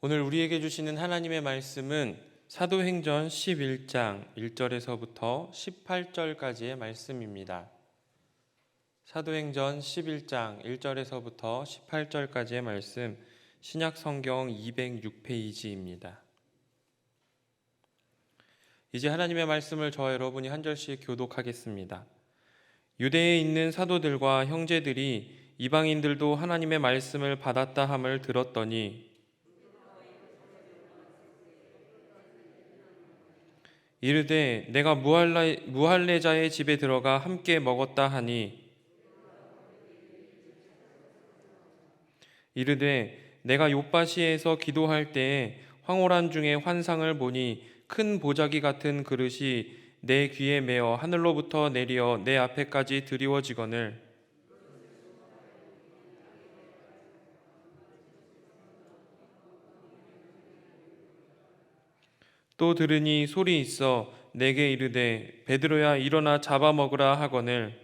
오늘 우리에게 주시는 하나님의 말씀은 사도행전 11장 1절에서부터 18절까지의 말씀입니다. 사도행전 11장 1절에서부터 18절까지의 말씀, 신약성경 206페이지입니다. 이제 하나님의 말씀을 저와 여러분이 한 절씩 교독하겠습니다. 유대에 있는 사도들과 형제들이 이방인들도 하나님의 말씀을 받았다 함을 들었더니 이르되 내가 무할레자의 집에 들어가 함께 먹었다 하니 이르되 내가 욥바시에서 기도할 때에 황홀한 중에 환상을 보니 큰 보자기 같은 그릇이 내 귀에 매어 하늘로부터 내려 내 앞에까지 드리워지거늘 또 들으니 소리 있어 내게 이르되 베드로야 일어나 잡아먹으라 하거늘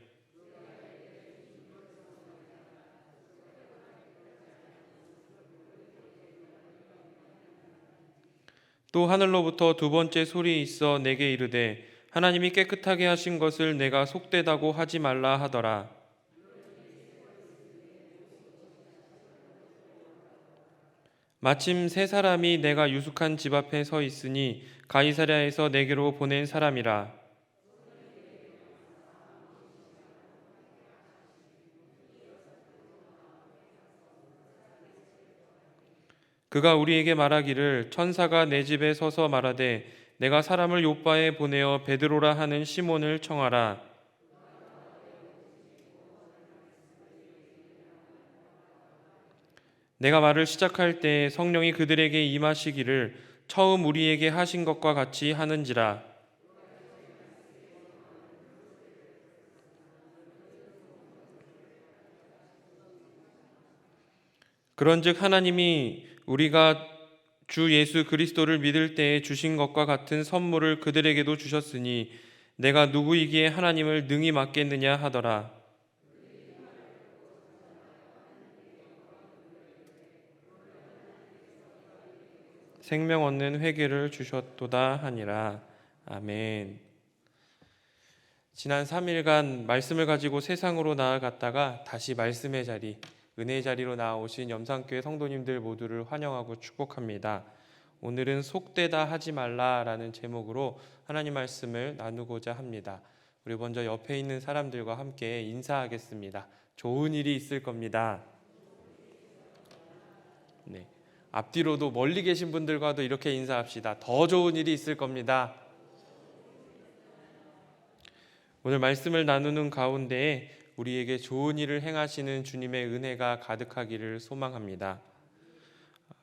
또 하늘로부터 두 번째 소리 있어 내게 이르되 하나님이 깨끗하게 하신 것을 내가 속되다고 하지 말라 하더라. 마침 세 사람이 내가 유숙한 집 앞에 서 있으니 가이사랴에서 내게로 보낸 사람이라. 그가 우리에게 말하기를 천사가 내 집에 서서 말하되 내가 사람을 욥바에 보내어 베드로라 하는 시몬을 청하라. 내가 말을 시작할 때 성령이 그들에게 임하시기를 처음 우리에게 하신 것과 같이 하는지라. 그런즉 하나님이 우리가 주 예수 그리스도를 믿을 때에 주신 것과 같은 선물을 그들에게도 주셨으니 내가 누구이기에 하나님을 능히 맡겠느냐 하더라. 생명 얻는 회개를 주셨도다 하니라. 아멘. 지난 3일간 말씀을 가지고 세상으로 나아갔다가 다시 말씀의 자리, 은혜의 자리로 나아오신 염산교회 성도님들 모두를 환영하고 축복합니다. 오늘은 속되다 하지 말라라는 제목으로 하나님 말씀을 나누고자 합니다. 우리 먼저 옆에 있는 사람들과 함께 인사하겠습니다. 좋은 일이 있을 겁니다. 네. 앞뒤로도 멀리 계신 분들과도 이렇게 인사합시다. 더 좋은 일이 있을 겁니다. 오늘 말씀을 나누는 가운데에 우리에게 좋은 일을 행하시는 주님의 은혜가 가득하기를 소망합니다.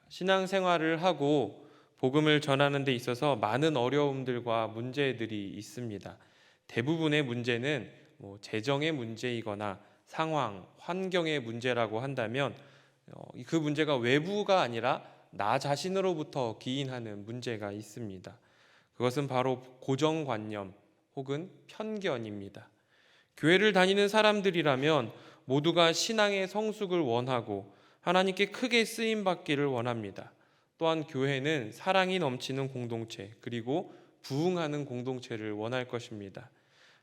신앙생활을 하고 복음을 전하는 데 있어서 많은 어려움들과 문제들이 있습니다. 대부분의 문제는 재정의 문제이거나 상황, 환경의 문제라고 한다면 그 문제가 외부가 아니라 나 자신으로부터 기인하는 문제가 있습니다. 그것은 바로 고정관념 혹은 편견입니다. 교회를 다니는 사람들이라면 모두가 신앙의 성숙을 원하고 하나님께 크게 쓰임받기를 원합니다. 또한 교회는 사랑이 넘치는 공동체 그리고 부흥하는 공동체를 원할 것입니다.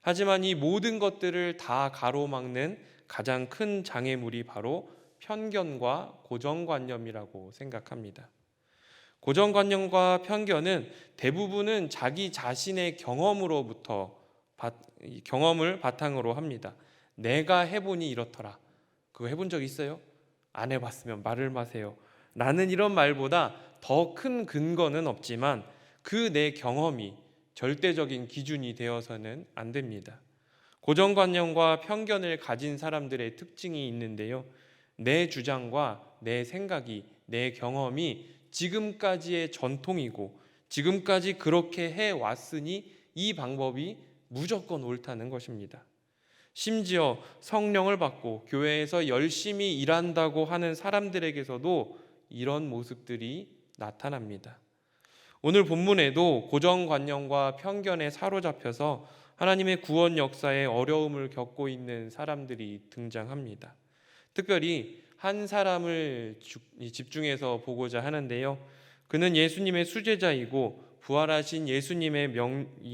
하지만 이 모든 것들을 다 가로막는 가장 큰 장애물이 바로 편견과 고정관념이라고 생각합니다. 고정관념과 편견은 대부분은 자기 자신의 경험을 바탕으로 합니다. 내가 해보니 이렇더라. 그거 해본 적 있어요? 안 해봤으면 말을 마세요. 나는 이런 말보다 더 큰 근거는 없지만 그 내 경험이 절대적인 기준이 되어서는 안 됩니다. 고정관념과 편견을 가진 사람들의 특징이 있는데요. 내 주장과 내 생각이, 내 경험이 지금까지의 전통이고 지금까지 그렇게 해왔으니 이 방법이 무조건 옳다는 것입니다. 심지어 성령을 받고 교회에서 열심히 일한다고 하는 사람들에게서도 이런 모습들이 나타납니다. 오늘 본문에도 고정관념과 편견에 사로잡혀서 하나님의 구원 역사에 어려움을 겪고 있는 사람들이 등장합니다. 특별히 한 사람을 집중해서 보고자 하는데요. 그는 예수님의 수제자이고 부활하신 예수님의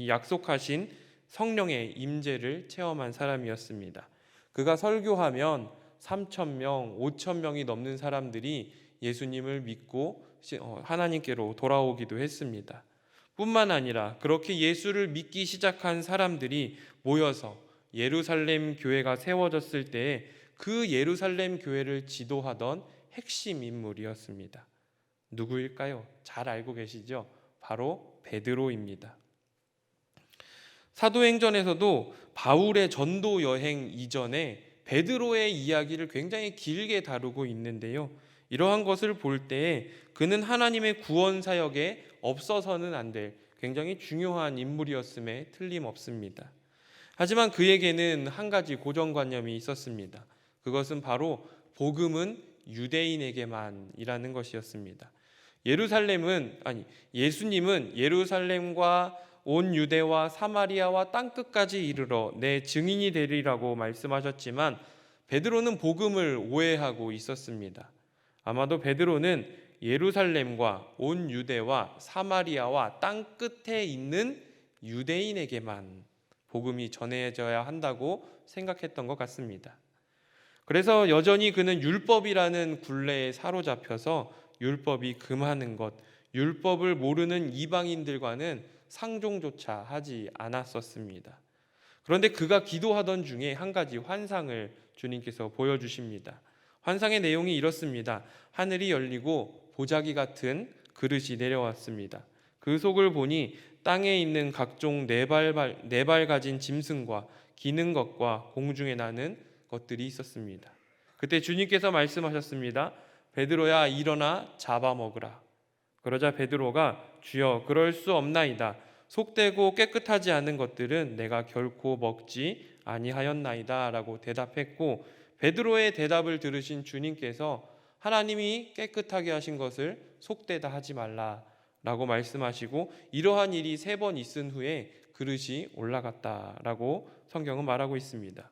약속하신 성령의 임재를 체험한 사람이었습니다. 그가 설교하면 3,000명, 5,000명이 넘는 사람들이 예수님을 믿고 하나님께로 돌아오기도 했습니다. 뿐만 아니라 그렇게 예수를 믿기 시작한 사람들이 모여서 예루살렘 교회가 세워졌을 때에 그 예루살렘 교회를 지도하던 핵심 인물이었습니다. 누구일까요? 잘 알고 계시죠? 바로 베드로입니다. 사도행전에서도 바울의 전도 여행 이전에 베드로의 이야기를 굉장히 길게 다루고 있는데요. 이러한 것을 볼 때에 그는 하나님의 구원 사역에 없어서는 안 될 굉장히 중요한 인물이었음에 틀림없습니다. 하지만 그에게는 한 가지 고정관념이 있었습니다. 그것은 바로 복음은 유대인에게만이라는 것이었습니다. 예수님은 예루살렘과 온 유대와 사마리아와 땅끝까지 이르러 내 증인이 되리라고 말씀하셨지만 베드로는 복음을 오해하고 있었습니다. 아마도 베드로는 예루살렘과 온 유대와 사마리아와 땅끝에 있는 유대인에게만 복음이 전해져야 한다고 생각했던 것 같습니다. 그래서 여전히 그는 율법이라는 굴레에 사로잡혀서 율법이 금하는 것, 율법을 모르는 이방인들과는 상종조차 하지 않았었습니다. 그런데 그가 기도하던 중에 한 가지 환상을 주님께서 보여주십니다. 환상의 내용이 이렇습니다. 하늘이 열리고 보자기 같은 그릇이 내려왔습니다. 그 속을 보니 땅에 있는 각종 네 발 가진 짐승과 기는 것과 공중에 나는 것들이 있었습니다. 그때 주님께서 말씀하셨습니다. 베드로야, 일어나 잡아먹으라. 그러자 베드로가 주여, 그럴 수 없나이다. 속되고 깨끗하지 않은 것들은 내가 결코 먹지 아니하였나이다 라고 대답했고, 베드로의 대답을 들으신 주님께서 하나님이 깨끗하게 하신 것을 속되다 하지 말라 라고 말씀하시고, 이러한 일이 3번 있은 후에 그릇이 올라갔다라고 성경은 말하고 있습니다.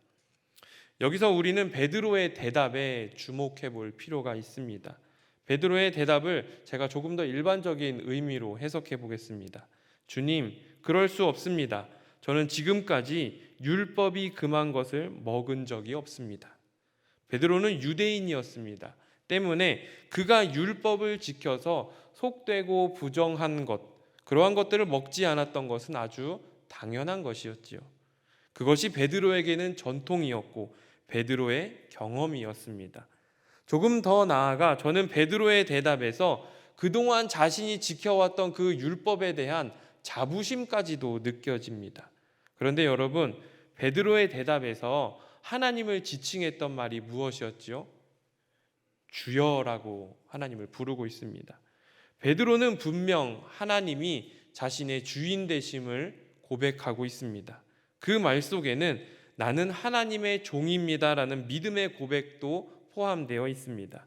여기서 우리는 베드로의 대답에 주목해 볼 필요가 있습니다. 베드로의 대답을 제가 조금 더 일반적인 의미로 해석해 보겠습니다. 주님, 그럴 수 없습니다. 저는 지금까지 율법이 금한 것을 먹은 적이 없습니다. 베드로는 유대인이었습니다. 때문에 그가 율법을 지켜서 속되고 부정한 것, 그러한 것들을 먹지 않았던 것은 아주 당연한 것이었지요. 그것이 베드로에게는 전통이었고 베드로의 경험이었습니다. 조금 더 나아가 저는 베드로의 대답에서 그동안 자신이 지켜왔던 그 율법에 대한 자부심까지도 느껴집니다. 그런데 여러분, 베드로의 대답에서 하나님을 지칭했던 말이 무엇이었죠? 주여라고 하나님을 부르고 있습니다. 베드로는 분명 하나님이 자신의 주인 되심을 고백하고 있습니다. 그 말 속에는 나는 하나님의 종입니다라는 믿음의 고백도 포함되어 있습니다.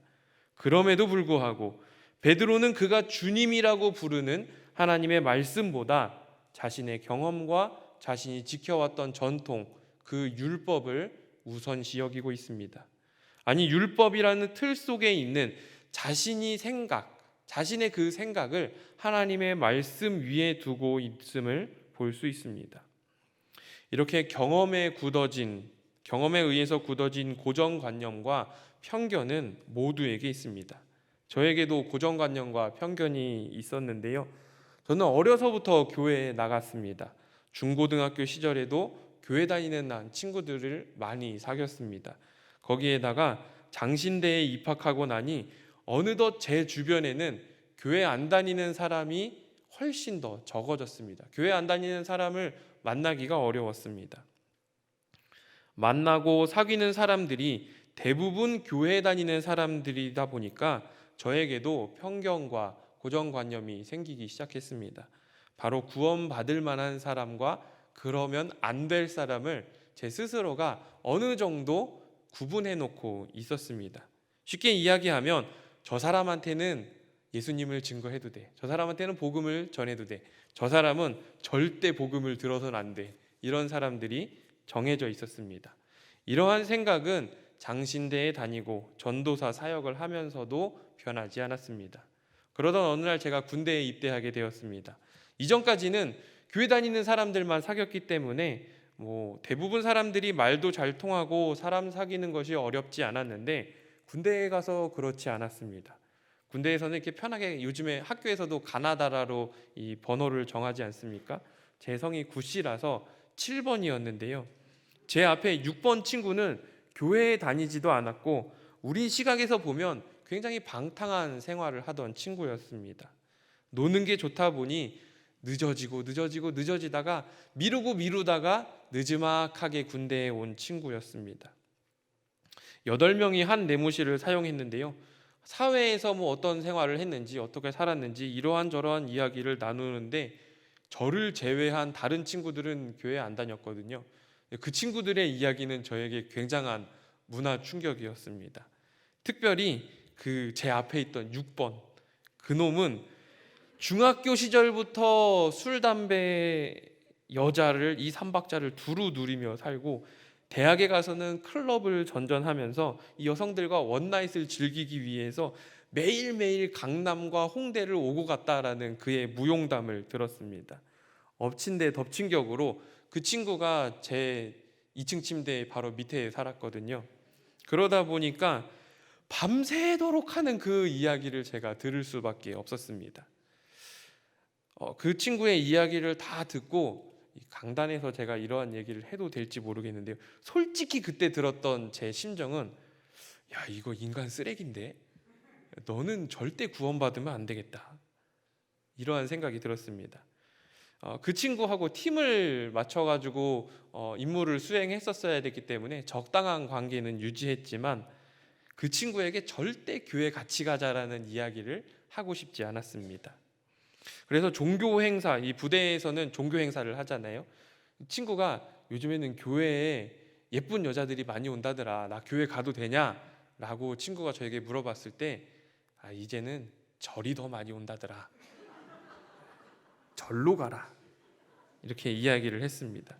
그럼에도 불구하고 베드로는 그가 주님이라고 부르는 하나님의 말씀보다 자신의 경험과 자신이 지켜왔던 전통, 그 율법을 우선시 여기고 있습니다. 아니, 율법이라는 틀 속에 있는 자신의 그 생각을 하나님의 말씀 위에 두고 있음을 볼 수 있습니다. 이렇게 경험에 의해서 굳어진 고정관념과 편견은 모두에게 있습니다. 저에게도 고정관념과 편견이 있었는데요. 저는 어려서부터 교회에 나갔습니다. 중고등학교 시절에도 교회 다니는 친구들을 많이 사귀었습니다. 거기에다가 장신대에 입학하고 나니 어느덧 제 주변에는 교회 안 다니는 사람이 훨씬 더 적어졌습니다. 교회 안 다니는 사람을 만나기가 어려웠습니다. 만나고 사귀는 사람들이 대부분 교회 다니는 사람들이다 보니까 저에게도 편견과 고정관념이 생기기 시작했습니다. 바로 구원받을 만한 사람과 그러면 안 될 사람을 제 스스로가 어느 정도 구분해 놓고 있었습니다. 쉽게 이야기하면 저 사람한테는 예수님을 증거해도 돼. 저 사람한테는 복음을 전해도 돼. 저 사람은 절대 복음을 들어서는 안 돼. 이런 사람들이 정해져 있었습니다. 이러한 생각은 장신대에 다니고 전도사 사역을 하면서도 변하지 않았습니다. 그러던 어느 날 제가 군대에 입대하게 되었습니다. 이전까지는 교회 다니는 사람들만 사귀었기 때문에 대부분 사람들이 말도 잘 통하고 사람 사귀는 것이 어렵지 않았는데, 군대에 가서 그렇지 않았습니다. 군대에서는 이렇게 편하게, 요즘에 학교에서도 가나다라로 이 번호를 정하지 않습니까? 제 성이 구씨라서 7번이었는데요. 제 앞에 6번 친구는 교회에 다니지도 않았고 우리 시각에서 보면 굉장히 방탕한 생활을 하던 친구였습니다. 노는 게 좋다 보니 늦어지다가 미루다가 느지막하게 군대에 온 친구였습니다. 8명이 한 내무실을 사용했는데요. 사회에서 어떤 생활을 했는지, 어떻게 살았는지 이러한 저러한 이야기를 나누는데, 저를 제외한 다른 친구들은 교회 안 다녔거든요. 그 친구들의 이야기는 저에게 굉장한 문화 충격이었습니다. 특별히 제 앞에 있던 6번, 그놈은 중학교 시절부터 술, 담배, 여자를, 이 삼박자를 두루 누리며 살고, 대학에 가서는 클럽을 전전하면서 이 여성들과 원나잇을 즐기기 위해서 매일매일 강남과 홍대를 오고 갔다라는 그의 무용담을 들었습니다. 엎친 데 덮친 격으로 그 친구가 제 2층 침대 바로 밑에 살았거든요. 그러다 보니까 밤새도록 하는 그 이야기를 제가 들을 수밖에 없었습니다. 그 친구의 이야기를 다 듣고 강단에서 제가 이러한 얘기를 해도 될지 모르겠는데요, 솔직히 그때 들었던 제 심정은, 야, 이거 인간 쓰레기인데 너는 절대 구원받으면 안 되겠다, 이러한 생각이 들었습니다. 그 친구하고 팀을 맞춰가지고 임무를 수행했었어야 됐기 때문에 적당한 관계는 유지했지만, 그 친구에게 절대 교회 같이 가자라는 이야기를 하고 싶지 않았습니다. 그래서 종교 행사, 이 부대에서는 종교 행사를 하잖아요. 친구가 요즘에는 교회에 예쁜 여자들이 많이 온다더라, 나 교회 가도 되냐? 라고 친구가 저에게 물어봤을 때, 이제는 절이 더 많이 온다더라, 절로 가라, 이렇게 이야기를 했습니다.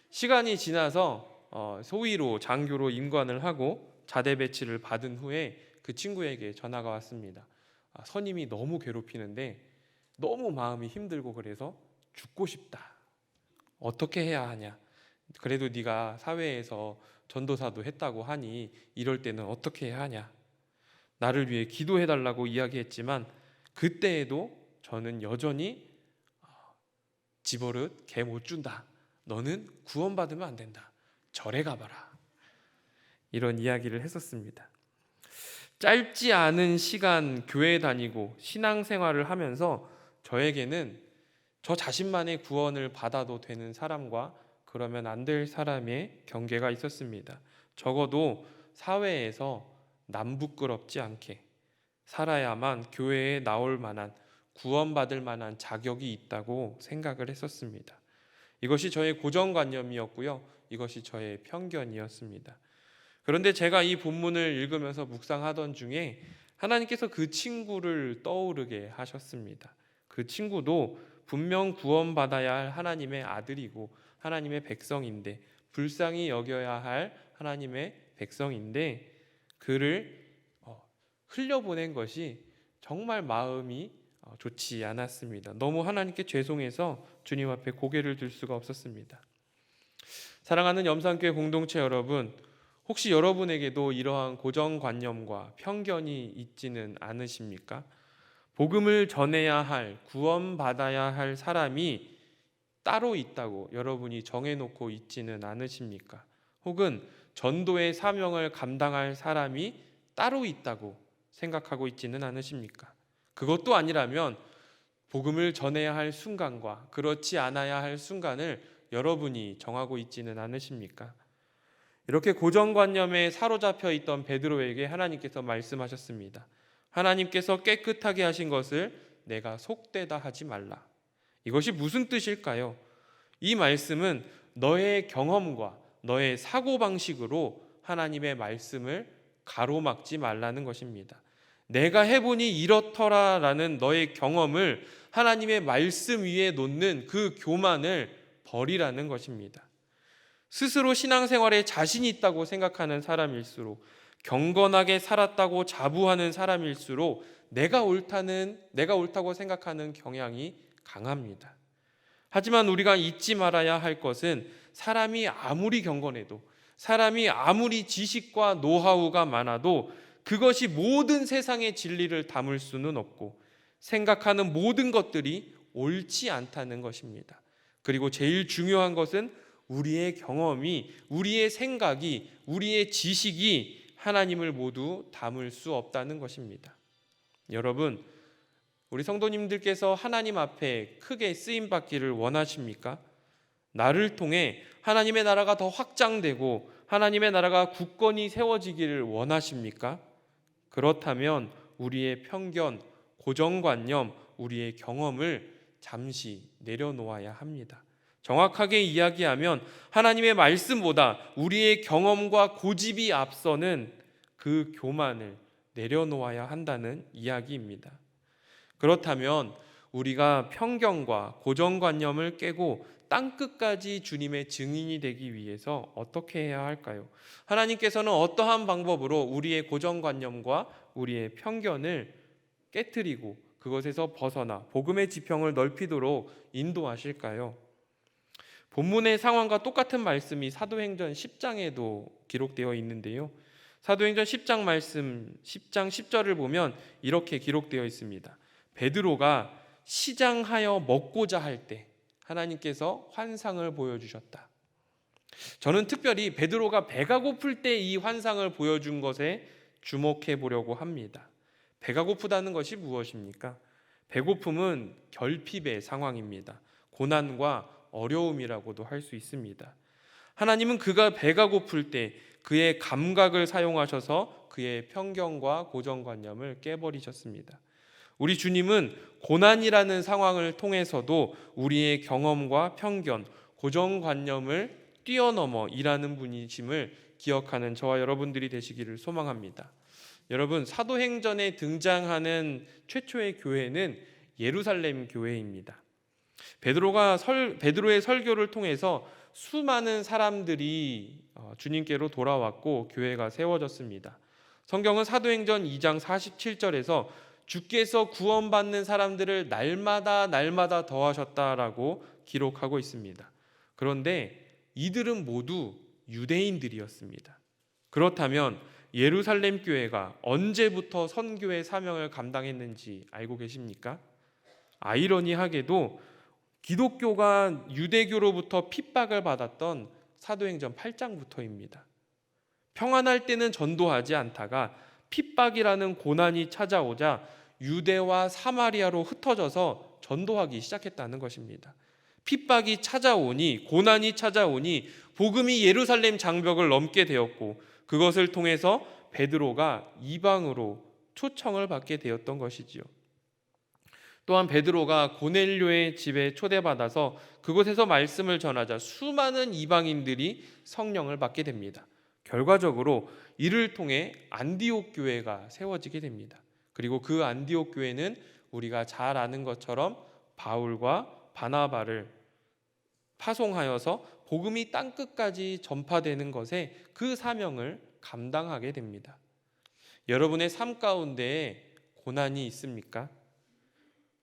시간이 지나서 소위로 장교로 임관을 하고 자대 배치를 받은 후에 그 친구에게 전화가 왔습니다. 선임이 너무 괴롭히는데 너무 마음이 힘들고 그래서 죽고 싶다. 어떻게 해야 하냐? 그래도 네가 사회에서 전도사도 했다고 하니 이럴 때는 어떻게 해야 하냐? 나를 위해 기도해달라고 이야기했지만, 그때에도 저는 여전히 집버릇 개 못 준다, 너는 구원받으면 안 된다, 절에 가봐라, 이런 이야기를 했었습니다. 짧지 않은 시간 교회 다니고 신앙생활을 하면서 저에게는 저 자신만의 구원을 받아도 되는 사람과 그러면 안 될 사람의 경계가 있었습니다. 적어도 사회에서 남부끄럽지 않게 살아야만 교회에 나올 만한, 구원받을 만한 자격이 있다고 생각을 했었습니다. 이것이 저의 고정관념이었고요, 이것이 저의 편견이었습니다. 그런데 제가 이 본문을 읽으면서 묵상하던 중에 하나님께서 그 친구를 떠오르게 하셨습니다. 그 친구도 분명 구원받아야 할 하나님의 아들이고 하나님의 백성인데, 불쌍히 여겨야 할 하나님의 백성인데, 그를 흘려보낸 것이 정말 마음이 좋지 않았습니다. 너무 하나님께 죄송해서 주님 앞에 고개를 들 수가 없었습니다. 사랑하는 염산교회 공동체 여러분, 혹시 여러분에게도 이러한 고정관념과 편견이 있지는 않으십니까? 복음을 전해야 할, 구원받아야 할 사람이 따로 있다고 여러분이 정해놓고 있지는 않으십니까? 혹은 전도의 사명을 감당할 사람이 따로 있다고 생각하고 있지는 않으십니까? 그것도 아니라면 복음을 전해야 할 순간과 그렇지 않아야 할 순간을 여러분이 정하고 있지는 않으십니까? 이렇게 고정관념에 사로잡혀 있던 베드로에게 하나님께서 말씀하셨습니다. 하나님께서 깨끗하게 하신 것을 내가 속되다 하지 말라. 이것이 무슨 뜻일까요? 이 말씀은 너의 경험과 너의 사고방식으로 하나님의 말씀을 가로막지 말라는 것입니다. 내가 해보니 이렇더라라는 너의 경험을 하나님의 말씀 위에 놓는 그 교만을 버리라는 것입니다. 스스로 신앙생활에 자신이 있다고 생각하는 사람일수록, 경건하게 살았다고 자부하는 사람일수록 내가 옳다고 생각하는 경향이 강합니다. 하지만 우리가 잊지 말아야 할 것은 사람이 아무리 경건해도, 사람이 아무리 지식과 노하우가 많아도 그것이 모든 세상의 진리를 담을 수는 없고, 생각하는 모든 것들이 옳지 않다는 것입니다. 그리고 제일 중요한 것은 우리의 경험이, 우리의 생각이, 우리의 지식이 하나님을 모두 담을 수 없다는 것입니다. 여러분, 우리 성도님들께서 하나님 앞에 크게 쓰임 받기를 원하십니까? 나를 통해 하나님의 나라가 더 확장되고 하나님의 나라가 굳건히 세워지기를 원하십니까? 그렇다면 우리의 편견, 고정관념, 우리의 경험을 잠시 내려놓아야 합니다. 정확하게 이야기하면 하나님의 말씀보다 우리의 경험과 고집이 앞서는 그 교만을 내려놓아야 한다는 이야기입니다. 그렇다면 우리가 편견과 고정관념을 깨고 땅끝까지 주님의 증인이 되기 위해서 어떻게 해야 할까요? 하나님께서는 어떠한 방법으로 우리의 고정관념과 우리의 편견을 깨트리고 그것에서 벗어나 복음의 지평을 넓히도록 인도하실까요? 본문의 상황과 똑같은 말씀이 사도행전 10장에도 기록되어 있는데요. 사도행전 10장 말씀 10장 10절을 보면 이렇게 기록되어 있습니다. 베드로가 시장하여 먹고자 할 때 하나님께서 환상을 보여주셨다. 저는 특별히 베드로가 배가 고플 때 이 환상을 보여준 것에 주목해 보려고 합니다. 배가 고프다는 것이 무엇입니까? 배고픔은 결핍의 상황입니다. 고난과 어려움이라고도 할 수 있습니다. 하나님은 그가 배가 고플 때 그의 감각을 사용하셔서 그의 편견과 고정관념을 깨버리셨습니다. 우리 주님은 고난이라는 상황을 통해서도 우리의 경험과 편견, 고정관념을 뛰어넘어 일하는 분이심을 기억하는 저와 여러분들이 되시기를 소망합니다. 여러분, 사도행전에 등장하는 최초의 교회는 예루살렘 교회입니다. 베드로의 설교를 통해서 수많은 사람들이 주님께로 돌아왔고 교회가 세워졌습니다. 성경은 사도행전 2장 47절에서 주께서 구원받는 사람들을 날마다 더하셨다라고 기록하고 있습니다. 그런데 이들은 모두 유대인들이었습니다. 그렇다면 예루살렘 교회가 언제부터 선교의 사명을 감당했는지 알고 계십니까? 아이러니하게도 기독교가 유대교로부터 핍박을 받았던 사도행전 8장부터입니다. 평안할 때는 전도하지 않다가 핍박이라는 고난이 찾아오자 유대와 사마리아로 흩어져서 전도하기 시작했다는 것입니다. 핍박이 찾아오니, 고난이 찾아오니 복음이 예루살렘 장벽을 넘게 되었고 그것을 통해서 베드로가 이방으로 초청을 받게 되었던 것이지요. 또한 베드로가 고넬료의 집에 초대받아서 그곳에서 말씀을 전하자 수많은 이방인들이 성령을 받게 됩니다. 결과적으로 이를 통해 안디옥 교회가 세워지게 됩니다. 그리고 그 안디옥 교회는 우리가 잘 아는 것처럼 바울과 바나바를 파송하여서 복음이 땅끝까지 전파되는 것에 그 사명을 감당하게 됩니다. 여러분의 삶 가운데에 고난이 있습니까?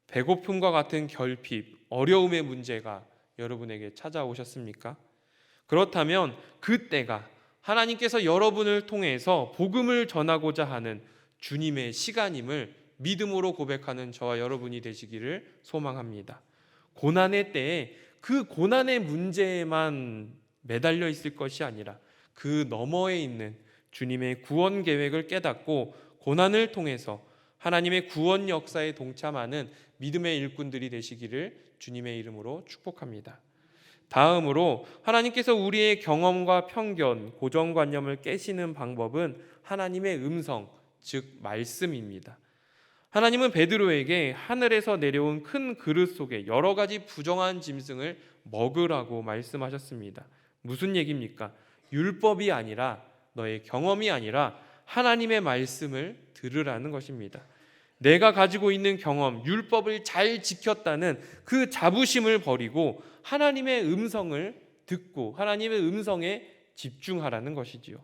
배고픔과 같은 결핍, 어려움의 문제가 여러분에게 찾아오셨습니까? 그렇다면 그때가 하나님께서 여러분을 통해서 복음을 전하고자 하는 주님의 시간임을 믿음으로 고백하는 저와 여러분이 되시기를 소망합니다. 고난의 때에 그 고난의 문제에만 매달려 있을 것이 아니라 그 너머에 있는 주님의 구원 계획을 깨닫고 고난을 통해서 하나님의 구원 역사에 동참하는 믿음의 일꾼들이 되시기를 주님의 이름으로 축복합니다. 다음으로 하나님께서 우리의 경험과 편견, 고정관념을 깨시는 방법은 하나님의 음성, 즉 말씀입니다. 하나님은 베드로에게 하늘에서 내려온 큰 그릇 속에 여러 가지 부정한 짐승을 먹으라고 말씀하셨습니다. 무슨 얘기입니까? 율법이 아니라, 너의 경험이 아니라 하나님의 말씀을 들으라는 것입니다. 내가 가지고 있는 경험, 율법을 잘 지켰다는 그 자부심을 버리고 하나님의 음성을 듣고 하나님의 음성에 집중하라는 것이지요.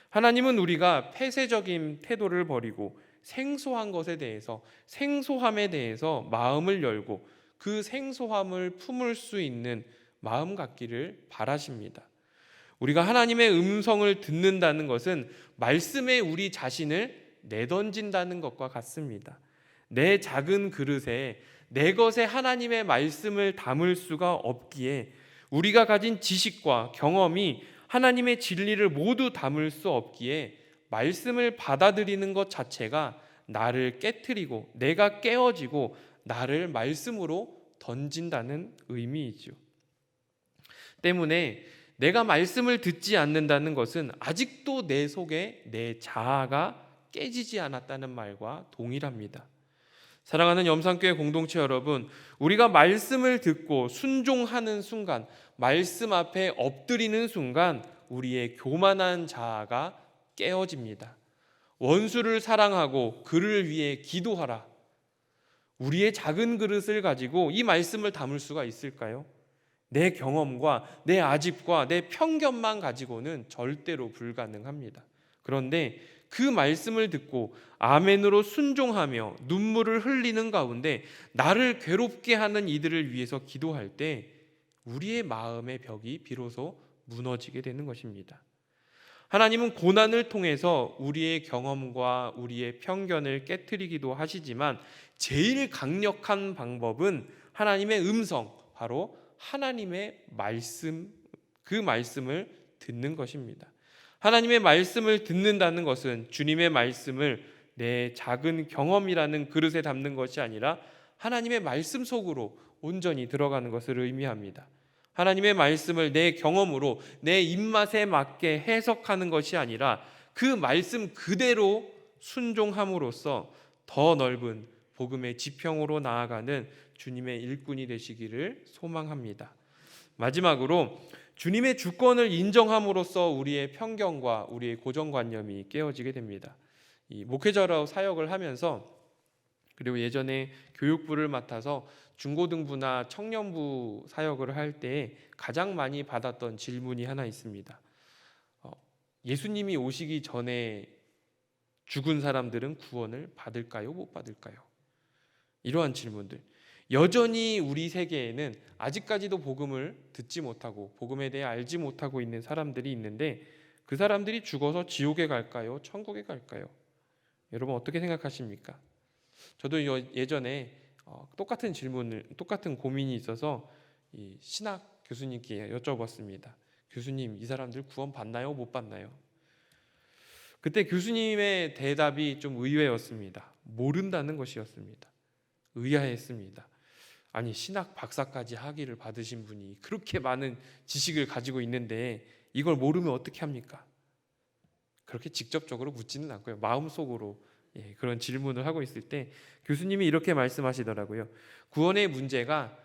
하나님은 우리가 폐쇄적인 태도를 버리고 생소한 것에 대해서, 생소함에 대해서 마음을 열고 그 생소함을 품을 수 있는 마음 갖기를 바라십니다. 우리가 하나님의 음성을 듣는다는 것은 말씀에 우리 자신을 내던진다는 것과 같습니다. 내 작은 그릇에 내 것에 하나님의 말씀을 담을 수가 없기에 우리가 가진 지식과 경험이 하나님의 진리를 모두 담을 수 없기에 말씀을 받아들이는 것 자체가 나를 깨트리고 내가 깨어지고 나를 말씀으로 던진다는 의미이죠. 때문에 내가 말씀을 듣지 않는다는 것은 아직도 내 속에 내 자아가 깨지지 않았다는 말과 동일합니다. 사랑하는 염산교회 공동체 여러분, 우리가 말씀을 듣고 순종하는 순간, 말씀 앞에 엎드리는 순간 우리의 교만한 자아가 깨어집니다. 원수를 사랑하고 그를 위해 기도하라. 우리의 작은 그릇을 가지고 이 말씀을 담을 수가 있을까요? 내 경험과 내 아집과 내 편견만 가지고는 절대로 불가능합니다. 그런데 그 말씀을 듣고 아멘으로 순종하며 눈물을 흘리는 가운데 나를 괴롭게 하는 이들을 위해서 기도할 때 우리의 마음의 벽이 비로소 무너지게 되는 것입니다. 하나님은 고난을 통해서 우리의 경험과 우리의 편견을 깨트리기도 하시지만 제일 강력한 방법은 하나님의 음성, 바로 하나님의 말씀, 그 말씀을 듣는 것입니다. 하나님의 말씀을 듣는다는 것은 주님의 말씀을 내 작은 경험이라는 그릇에 담는 것이 아니라 하나님의 말씀 속으로 온전히 들어가는 것을 의미합니다. 하나님의 말씀을 내 경험으로 내 입맛에 맞게 해석하는 것이 아니라 그 말씀 그대로 순종함으로써 더 넓은 복음의 지평으로 나아가는 주님의 일꾼이 되시기를 소망합니다. 마지막으로 주님의 주권을 인정함으로써 우리의 편견과 우리의 고정관념이 깨어지게 됩니다. 이 목회자로 사역을 하면서, 그리고 예전에 교육부를 맡아서 중고등부나 청년부 사역을 할 때 가장 많이 받았던 질문이 하나 있습니다. 예수님이 오시기 전에 죽은 사람들은 구원을 받을까요? 못 받을까요? 이러한 질문들. 여전히 우리 세계에는 아직까지도 복음을 듣지 못하고 복음에 대해 알지 못하고 있는 사람들이 있는데, 그 사람들이 죽어서 지옥에 갈까요? 천국에 갈까요? 여러분 어떻게 생각하십니까? 저도 예전에 똑같은 고민이 있어서 이 신학 교수님께 여쭤봤습니다. 교수님, 이 사람들 구원 받나요? 못 받나요? 그때 교수님의 대답이 좀 의외였습니다. 모른다는 것이었습니다. 의아했습니다. 아니, 신학 박사까지 학위를 받으신 분이 그렇게 많은 지식을 가지고 있는데 이걸 모르면 어떻게 합니까? 그렇게 직접적으로 묻지는 않고요. 마음속으로 그런 질문을 하고 있을 때 교수님이 이렇게 말씀하시더라고요. 구원의 문제가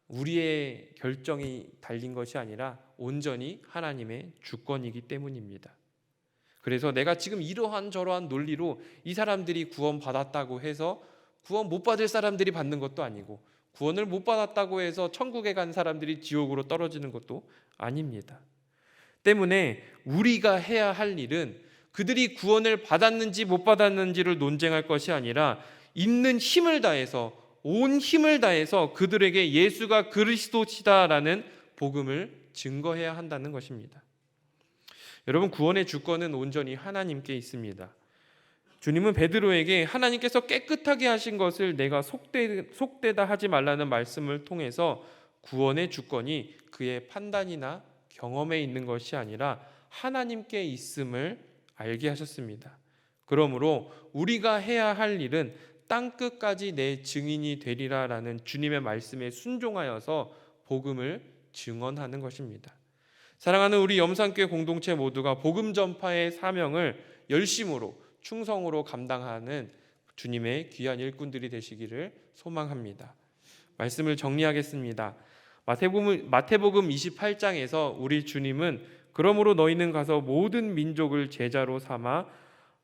우리의 결정이 달린 것이 아니라 온전히 하나님의 주권이기 때문입니다. 그래서 내가 지금 이러한 저러한 논리로 이 사람들이 구원 받았다고 해서 구원 못 받을 사람들이 받는 것도 아니고, 구원을 못 받았다고 해서 천국에 간 사람들이 지옥으로 떨어지는 것도 아닙니다. 때문에 우리가 해야 할 일은 그들이 구원을 받았는지 못 받았는지를 논쟁할 것이 아니라 있는 힘을 다해서, 온 힘을 다해서 그들에게 예수가 그리스도시다라는 복음을 증거해야 한다는 것입니다. 여러분, 구원의 주권은 온전히 하나님께 있습니다. 주님은 베드로에게 하나님께서 깨끗하게 하신 것을 내가 속되다 하지 말라는 말씀을 통해서 구원의 주권이 그의 판단이나 경험에 있는 것이 아니라 하나님께 있음을 알게 하셨습니다. 그러므로 우리가 해야 할 일은 땅끝까지 내 증인이 되리라라는 주님의 말씀에 순종하여서 복음을 증언하는 것입니다. 사랑하는 우리 염산교회 공동체 모두가 복음 전파의 사명을 열심으로 충성으로 감당하는 주님의 귀한 일꾼들이 되시기를 소망합니다. 말씀을 정리하겠습니다. 마태복음 28장에서 우리 주님은 그러므로 너희는 가서 모든 민족을 제자로 삼아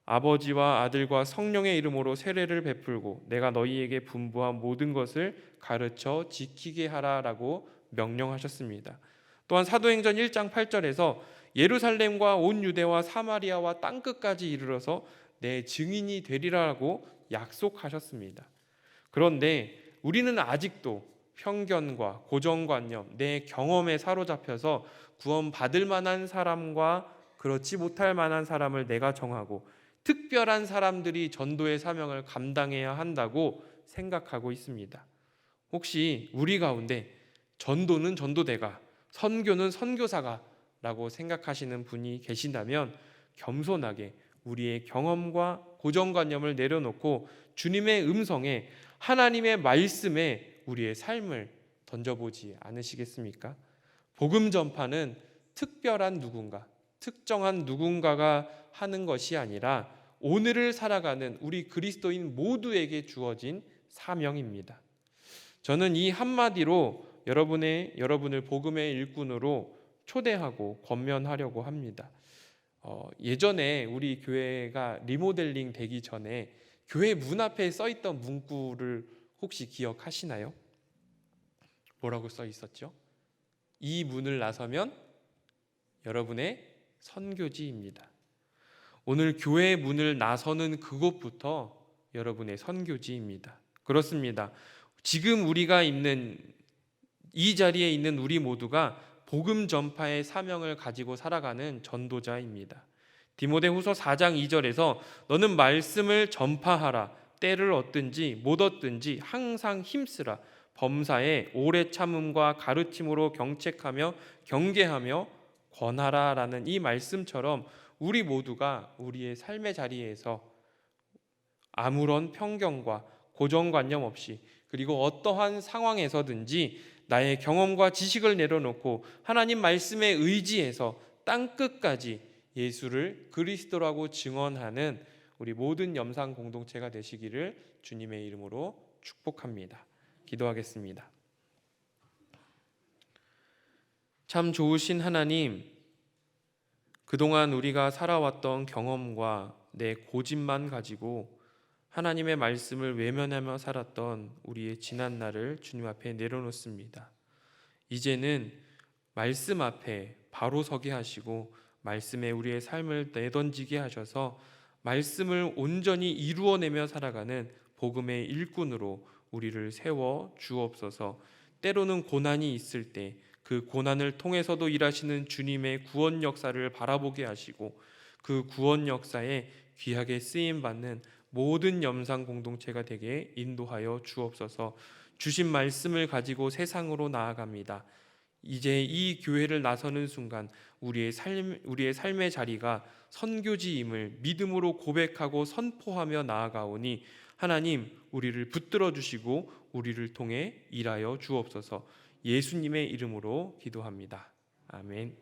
아버지와 아들과 성령의 이름으로 세례를 베풀고 내가 너희에게 분부한 모든 것을 가르쳐 지키게 하라라고 명령하셨습니다. 또한 사도행전 1장 8절에서 예루살렘과 온 유대와 사마리아와 땅끝까지 이르러서 내 증인이 되리라고 약속하셨습니다. 그런데 우리는 아직도 편견과 고정관념, 내 경험에 사로잡혀서 구원받을 만한 사람과 그렇지 못할 만한 사람을 내가 정하고 특별한 사람들이 전도의 사명을 감당해야 한다고 생각하고 있습니다. 혹시 우리 가운데 전도는 전도대가, 선교는 선교사가 라고 생각하시는 분이 계신다면 겸손하게 우리의 경험과 고정관념을 내려놓고 주님의 음성에, 하나님의 말씀에 우리의 삶을 던져보지 않으시겠습니까? 복음 전파는 특별한 누군가, 특정한 누군가가 하는 것이 아니라 오늘을 살아가는 우리 그리스도인 모두에게 주어진 사명입니다. 저는 이 한마디로 여러분을 복음의 일꾼으로 초대하고 권면하려고 합니다. 예전에 우리 교회가 리모델링 되기 전에 교회 문 앞에 써 있던 문구를 혹시 기억하시나요? 뭐라고 써 있었죠? 이 문을 나서면 여러분의 선교지입니다. 오늘 교회의 문을 나서는 그곳부터 여러분의 선교지입니다. 그렇습니다. 지금 우리가 있는 이 자리에 있는 우리 모두가 복음 전파의 사명을 가지고 살아가는 전도자입니다. 디모데후서 4장 2절에서 너는 말씀을 전파하라. 때를 얻든지 못 얻든지 항상 힘쓰라. 범사에 오래 참음과 가르침으로 경책하며 경계하며 권하라 라는 이 말씀처럼 우리 모두가 우리의 삶의 자리에서 아무런 편견과 고정관념 없이 그리고 어떠한 상황에서든지 나의 경험과 지식을 내려놓고 하나님 말씀에 의지해서 땅끝까지 예수를 그리스도라고 증언하는 우리 모든 염상 공동체가 되시기를 주님의 이름으로 축복합니다. 기도하겠습니다. 참 좋으신 하나님, 그동안 우리가 살아왔던 경험과 내 고집만 가지고 하나님의 말씀을 외면하며 살았던 우리의 지난 날을 주님 앞에 내려놓습니다. 이제는 말씀 앞에 바로 서게 하시고 말씀에 우리의 삶을 내던지게 하셔서 말씀을 온전히 이루어내며 살아가는 복음의 일꾼으로 우리를 세워 주옵소서. 때로는 고난이 있을 때 그 고난을 통해서도 일하시는 주님의 구원 역사를 바라보게 하시고 그 구원 역사에 귀하게 쓰임받는 모든 염상 공동체가 되게 인도하여 주옵소서. 주신 말씀을 가지고 세상으로 나아갑니다. 이제 이 교회를 나서는 순간 우리의 삶의 자리가 선교지임을 믿음으로 고백하고 선포하며 나아가오니 하나님 우리를 붙들어 주시고 우리를 통해 일하여 주옵소서. 예수님의 이름으로 기도합니다. 아멘.